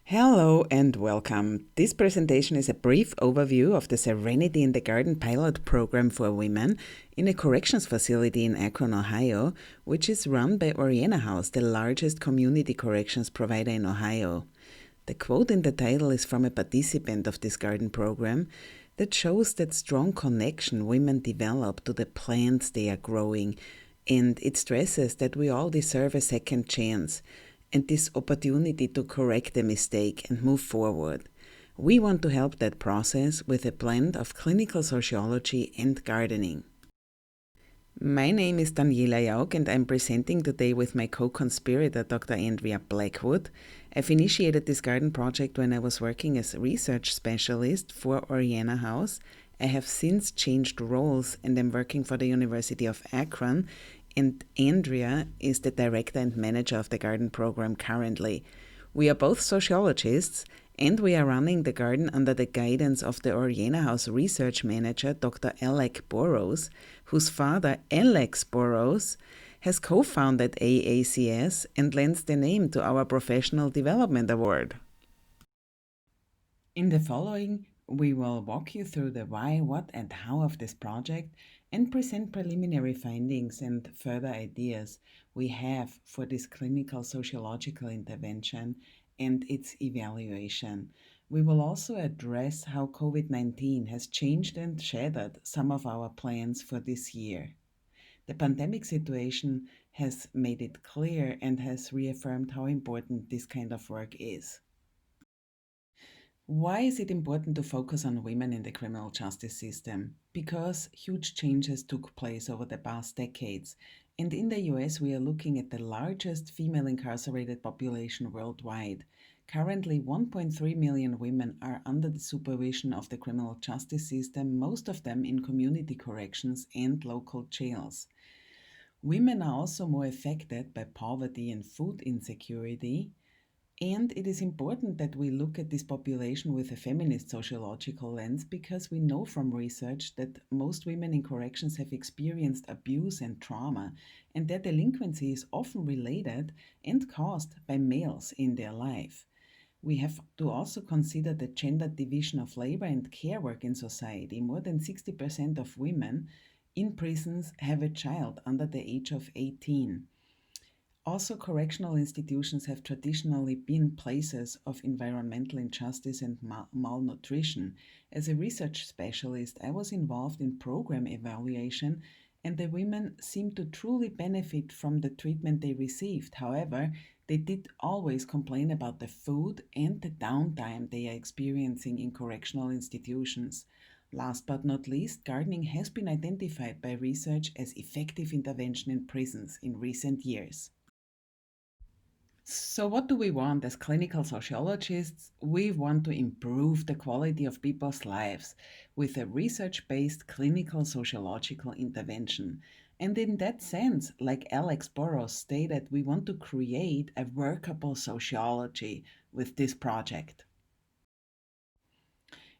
Hello and welcome. This presentation is a brief overview of the Serenity in the Garden pilot program for women in a corrections facility in Akron, Ohio, which is run by Oriana House, the largest community corrections provider in Ohio. The quote in the title is from a participant of this garden program that shows that strong connection women develop to the plants they are growing, and it stresses that we all deserve a second chance and this opportunity to correct a mistake and move forward. We want to help that process with a blend of clinical sociology and gardening. My name is Daniela Jauk and I'm presenting today with my co-conspirator Dr. Andria Blackwood. I've initiated this garden project when I was working as a research specialist for Oriana House. I have since changed roles and am working for the University of Akron, and Andria is the director and manager of the garden program currently. We are both sociologists, and we are running the garden under the guidance of the Oriana House research manager, Dr. Alec Burrows, whose father, Alex Burrows, has co-founded AACS and lends the name to our Professional Development Award. In the following, we will walk you through the why, what, and how of this project and present preliminary findings and further ideas we have for this clinical sociological intervention and its evaluation. We will also address how COVID-19 has changed and shattered some of our plans for this year. The pandemic situation has made it clear and has reaffirmed how important this kind of work is. Why is it important to focus on women in the criminal justice system? Because huge changes took place over the past decades. And in the US, we are looking at the largest female incarcerated population worldwide. Currently, 1.3 million women are under the supervision of the criminal justice system, most of them in community corrections and local jails. Women are also more affected by poverty and food insecurity. And it is important that we look at this population with a feminist sociological lens because we know from research that most women in corrections have experienced abuse and trauma, and their delinquency is often related and caused by males in their life. We have to also consider the gender division of labor and care work in society. More than 60% of women in prisons have a child under the age of 18. Also, correctional institutions have traditionally been places of environmental injustice and malnutrition. As a research specialist, I was involved in program evaluation, and the women seemed to truly benefit from the treatment they received. However, they did always complain about the food and the downtime they are experiencing in correctional institutions. Last but not least, gardening has been identified by research as effective intervention in prisons in recent years. So, what do we want as clinical sociologists? We want to improve the quality of people's lives with a research based clinical sociological intervention. And in that sense, like Alex Burrows stated, we want to create a workable sociology with this project.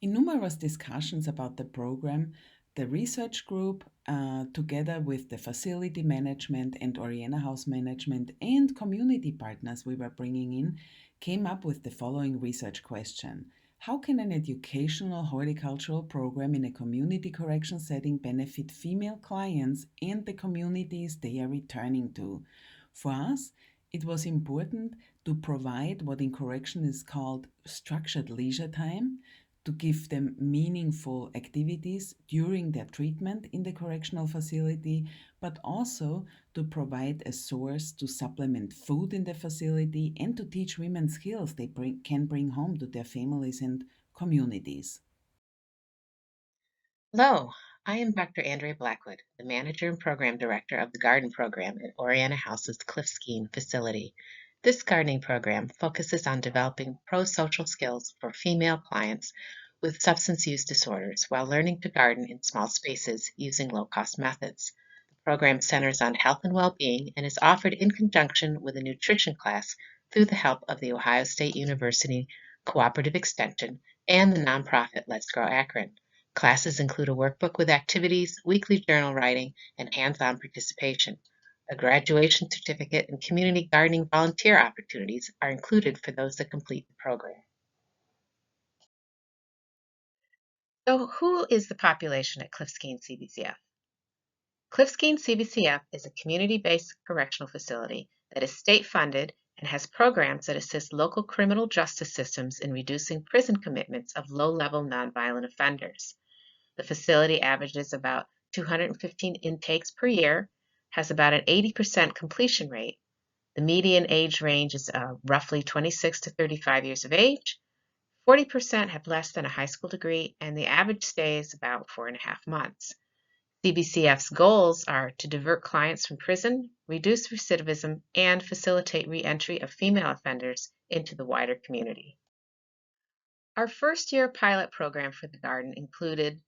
In numerous discussions about the program, the research group, together with the facility management and Oriana House management and community partners we were bringing in, came up with the following research question. How can an educational horticultural program in a community correction setting benefit female clients and the communities they are returning to? For us, it was important to provide what in correction is called structured leisure time, to give them meaningful activities during their treatment in the correctional facility, but also to provide a source to supplement food in the facility and to teach women skills they can bring home to their families and communities. Hello, I am Dr. Andria Blackwood, the Manager and Program Director of the Garden Program at Oriana House's Cliff Skiing facility. This gardening program focuses on developing pro-social skills for female clients with substance use disorders while learning to garden in small spaces using low-cost methods. The program centers on health and well-being and is offered in conjunction with a nutrition class through the help of the Ohio State University Cooperative Extension and the nonprofit Let's Grow Akron. Classes include a workbook with activities, weekly journal writing, and hands-on participation. A graduation certificate and community gardening volunteer opportunities are included for those that complete the program. So who is the population at Cliffskeen CBCF? Cliffskeen CBCF is a community-based correctional facility that is state-funded and has programs that assist local criminal justice systems in reducing prison commitments of low-level nonviolent offenders. The facility averages about 215 intakes per year, has about an 80% completion rate. The median age range is roughly 26 to 35 years of age. 40% have less than a high school degree, and the average stay is about 4.5 months. CBCF's goals are to divert clients from prison, reduce recidivism, and facilitate reentry of female offenders into the wider community. Our first year pilot program for the garden included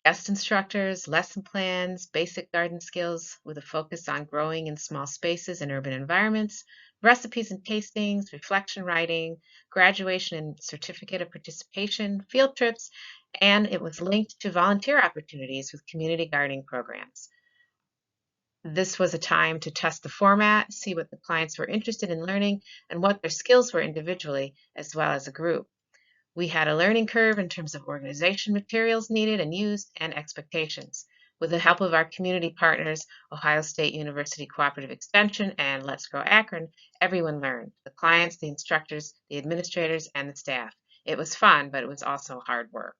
guest instructors, lesson plans, basic garden skills with a focus on growing in small spaces and urban environments, recipes and tastings, reflection writing, graduation and certificate of participation, field trips, and it was linked to volunteer opportunities with community gardening programs. This was a time to test the format, see what the clients were interested in learning, and what their skills were individually as well as a group. We had a learning curve in terms of organization materials needed and used and expectations. With the help of our community partners, Ohio State University Cooperative Extension and Let's Grow Akron, everyone learned. The clients, the instructors, the administrators, and the staff. It was fun, but it was also hard work.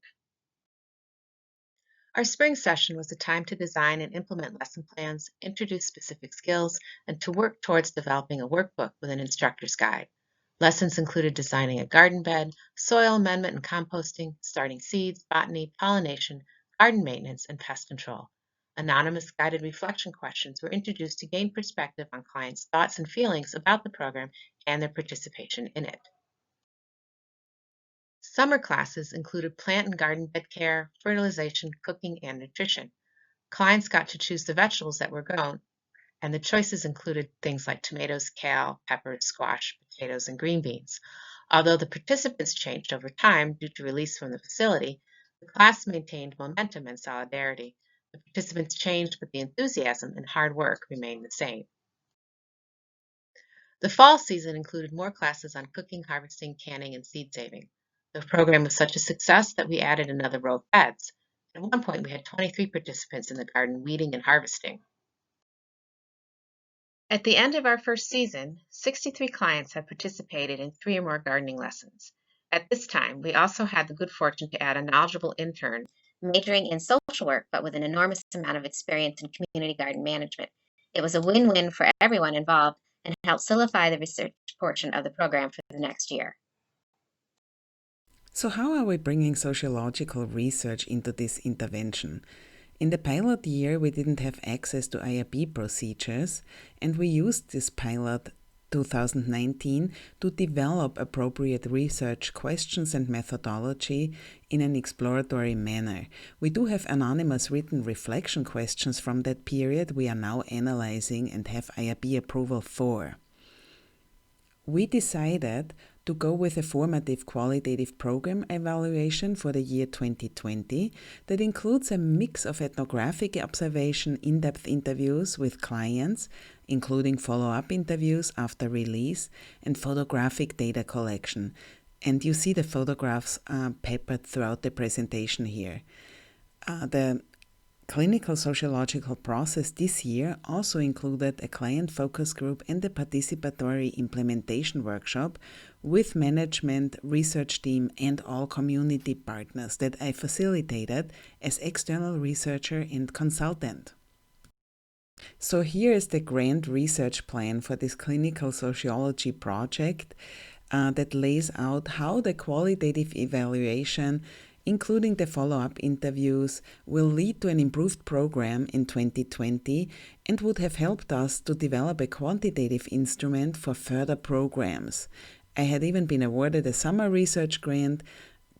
Our spring session was a time to design and implement lesson plans, introduce specific skills, and to work towards developing a workbook with an instructor's guide. Lessons included designing a garden bed, soil amendment and composting, starting seeds, botany, pollination, garden maintenance, and pest control. Anonymous guided reflection questions were introduced to gain perspective on clients' thoughts and feelings about the program and their participation in it. Summer classes included plant and garden bed care, fertilization, cooking, and nutrition. Clients got to choose the vegetables that were grown, and the choices included things like tomatoes, kale, peppers, squash, potatoes, and green beans. Although the participants changed over time due to release from the facility, the class maintained momentum and solidarity. The participants changed, but the enthusiasm and hard work remained the same. The fall season included more classes on cooking, harvesting, canning, and seed saving. The program was such a success that we added another row of beds. At one point, we had 23 participants in the garden weeding and harvesting. At the end of our first season, 63 clients had participated in 3 or more gardening lessons. At this time, we also had the good fortune to add a knowledgeable intern majoring in social work, but with an enormous amount of experience in community garden management. It was a win-win for everyone involved and helped solidify the research portion of the program for the next year. So, how are we bringing sociological research into this intervention? In the pilot year, we didn't have access to IRB procedures, and we used this pilot 2019 to develop appropriate research questions and methodology in an exploratory manner. We do have anonymous written reflection questions from that period we are now analyzing and have IRB approval for. We decided to go with a formative qualitative program evaluation for the year 2020 that includes a mix of ethnographic observation, in-depth interviews with clients, including follow-up interviews after release, and photographic data collection. And you see the photographs peppered throughout the presentation here. The clinical sociological process this year also included a client focus group and a participatory implementation workshop with management, research team, and all community partners that I facilitated as external researcher and consultant. So here is the grand research plan for this clinical sociology project that lays out how the qualitative evaluation, including the follow-up interviews, will lead to an improved program in 2020 and would have helped us to develop a quantitative instrument for further programs. I had even been awarded a summer research grant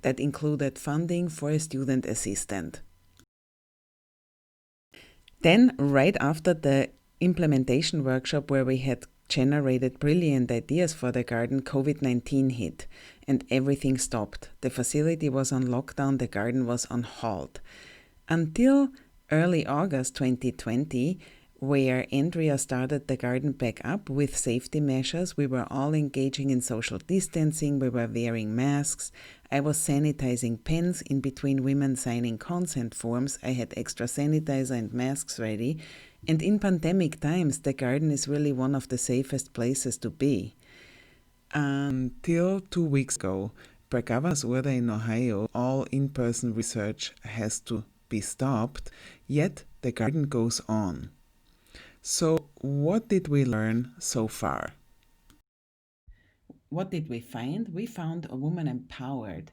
that included funding for a student assistant. Then, right after the implementation workshop where we had generated brilliant ideas for the garden, COVID-19 hit and everything stopped. The facility was on lockdown, the garden was on halt. Until early August 2020, where Andrea started the garden back up with safety measures. We were all engaging in social distancing, we were wearing masks. I was sanitizing pens in between women signing consent forms. I had extra sanitizer and masks ready. And in pandemic times, the garden is really one of the safest places to be. Until 2 weeks ago, per governor's order in Ohio, all in-person research has to be stopped, yet the garden goes on. So, what did we learn so far? What did we find? We found a woman empowered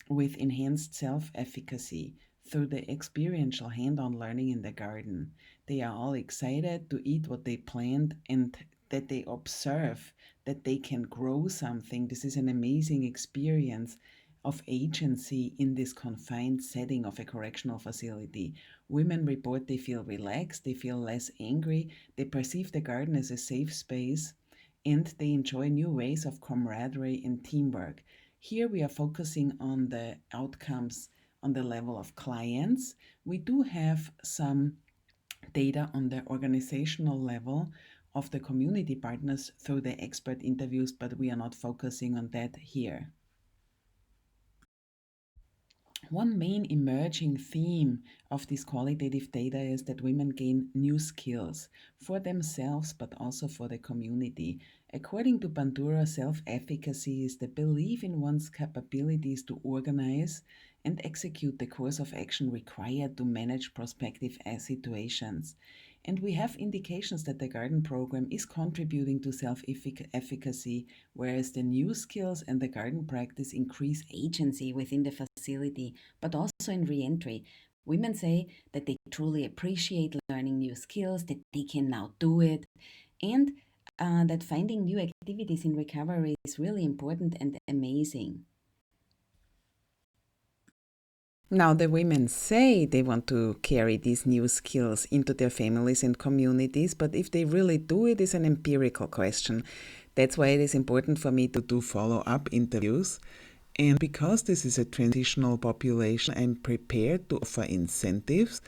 with enhanced self efficacy through the experiential hand on learning in the garden. They are all excited to eat what they plant and that they observe that they can grow something. This is an amazing experience of agency in this confined setting of a correctional facility. Women report they feel relaxed, they feel less angry, they perceive the garden as a safe space, and they enjoy new ways of camaraderie and teamwork. Here we are focusing on the outcomes on the level of clients. We do have some data on the organizational level of the community partners through the expert interviews, but we are not focusing on that here. One main emerging theme of this qualitative data is that women gain new skills for themselves but also for the community. According to Bandura, self efficacy is the belief in one's capabilities to organize and execute the course of action required to manage prospective situations. And we have indications that the garden program is contributing to self efficacy, whereas the new skills and the garden practice increase agency within the facility, but also in reentry. Women say that they truly appreciate learning new skills, that they can now do it, and that finding new activities in recovery is really important and amazing. Now, the women say they want to carry these new skills into their families and communities, but if they really do it is an empirical question. That's why it is important for me to do follow up interviews. And because this is a transitional population, I'm prepared to offer incentives.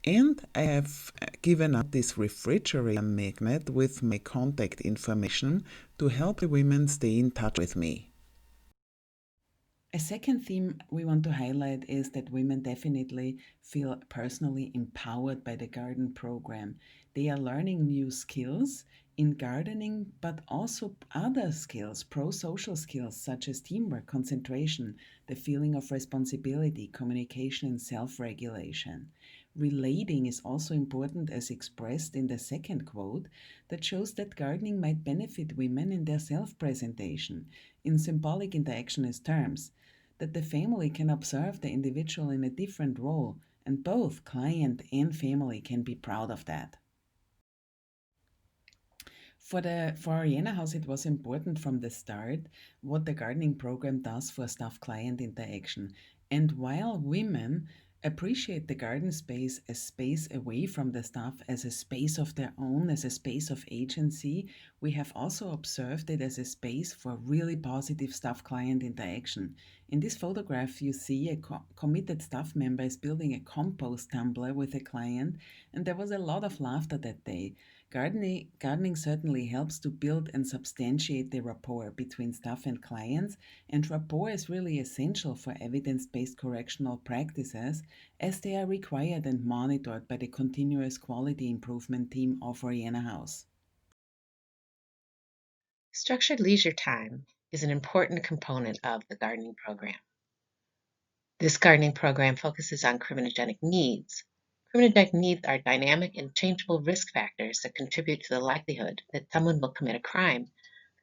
And I have given out this refrigerator magnet with my contact information to help the women stay in touch with me. A second theme we want to highlight is that women definitely feel personally empowered by the garden program. They are learning new skills in gardening, but also other skills, pro social skills such as teamwork, concentration, the feeling of responsibility, communication, and self regulation. Relating is also important as expressed in the second quote that shows that gardening might benefit women in their self presentation in symbolic interactionist terms, that the family can observe the individual in a different role, and both client and family can be proud of that. For Oriana House, it was important from the start what the gardening program does for staff-client interaction. And while women appreciate the garden space as space away from the staff, as a space of their own, as a space of agency, we have also observed it as a space for really positive staff-client interaction. In this photograph, you see a committed staff member is building a compost tumbler with a client, and there was a lot of laughter that day. Gardening certainly helps to build and substantiate the rapport between staff and clients, and rapport is really essential for evidence based correctional practices as they are required and monitored by the continuous quality improvement team of Oriana House. Structured leisure time is an important component of the gardening program. This gardening program focuses on criminogenic needs. Criminogenic needs are dynamic and changeable risk factors that contribute to the likelihood that someone will commit a crime.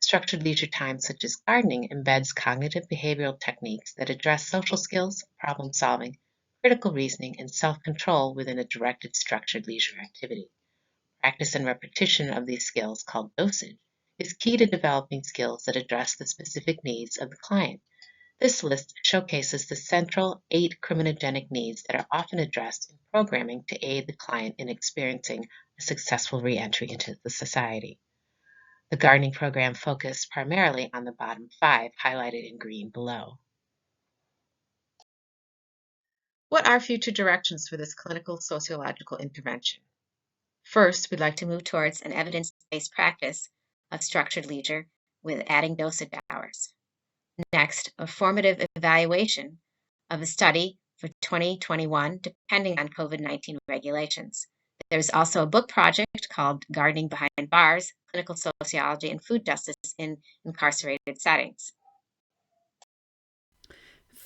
Structured leisure time, such as gardening, embeds cognitive behavioral techniques that address social skills, problem solving, critical reasoning, and self control within a directed structured leisure activity. Practice and repetition of these skills, called dosage, is key to developing skills that address the specific needs of the client. This list showcases the central 8 criminogenic needs that are often addressed in programming to aid the client in experiencing a successful reentry into the society. The gardening program focused primarily on the bottom 5, highlighted in green below. What are future directions for this clinical sociological intervention? First, we'd like to move towards an evidence-based practice of structured leisure with adding dosage hours. Next, a formative evaluation of a study for 2021, depending on COVID-19 regulations. There's also a book project called Gardening Behind Bars, Clinical Sociology and Food Justice in Incarcerated Settings.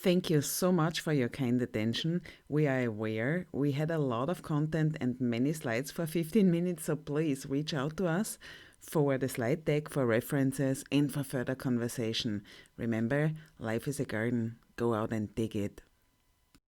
Thank you so much for your kind attention. We are aware we had a lot of content and many slides for 15 minutes, so please reach out to us for the slide deck, for references, and for further conversation. Remember, life is a garden. Go out and dig it.